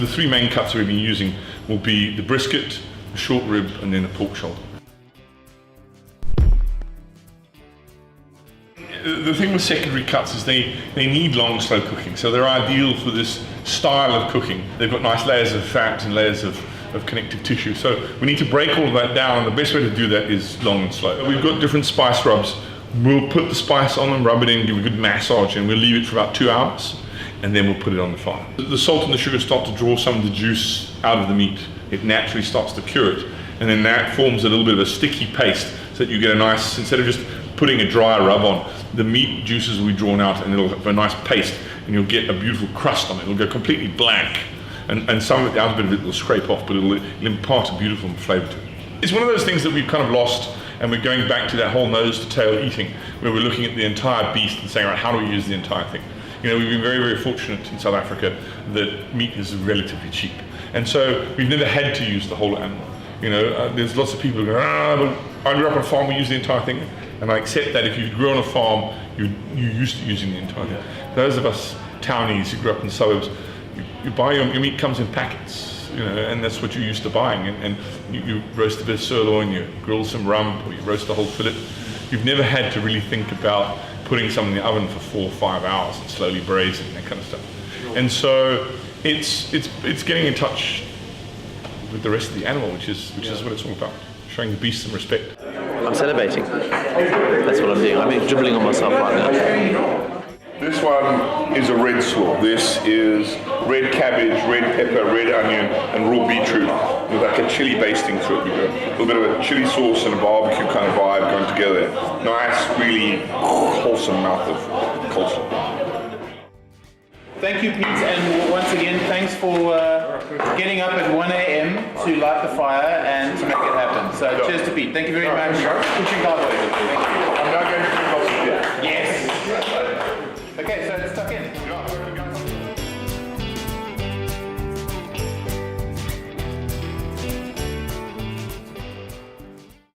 the three main cuts we've been using will be the brisket, the short rib, and then the pork shoulder. The thing with secondary cuts is they need long, slow cooking, so they're ideal for this style of cooking. They've got nice layers of fat and layers of connective tissue, so we need to break all of that down, and the best way to do that is long and slow. We've got different spice rubs. We'll put the spice on them, rub it in, give it a good massage, and we'll leave it for about 2 hours, and then we'll put it on the fire. The salt and the sugar start to draw some of the juice out of the meat. It naturally starts to cure it, and then that forms a little bit of a sticky paste, so that you get a nice, instead of just putting a dry rub on, the meat juices will be drawn out and it'll have a nice paste, and you'll get a beautiful crust on it. It'll go completely blank, and some of the outer bit of it will scrape off, but it'll impart a beautiful flavour to it. It's one of those things that we've kind of lost, and we're going back to that whole nose to tail eating, where we're looking at the entire beast and saying, right, how do we use the entire thing? You know, we've been very, very fortunate in South Africa that meat is relatively cheap, and so we've never had to use the whole animal. You know, there's lots of people who go, but I grew up on a farm, we use the entire thing. And I accept that if you grew on a farm, you're used to using the entire thing. Those of us townies who grew up in the suburbs, you buy your meat comes in packets, you know, and that's what you're used to buying. And you roast a bit of sirloin, you grill some rump, or you roast a whole fillet. You've never had to really think about putting something in the oven for 4 or 5 hours and slowly braising and that kind of stuff. And so it's getting in touch with the rest of the animal, which is what it's all about, showing the beast some respect. I'm salivating. That's what I'm doing. I'm dribbling on myself right now. This one is a red slaw. This is red cabbage, red pepper, red onion, and raw beetroot with like a chili basting to it. We've got a little bit of a chili sauce and a barbecue kind of vibe going together. Nice, really wholesome mouth of coleslaw. Thank you, Pete, and once again, thanks for getting up at 1 a.m. to light the fire and to make it happen. So cheers to Pete. Thank you very much. Pushing cowboys. Thank you. I'm now going to drink lots of beer. Yes. Okay, so let's tuck in.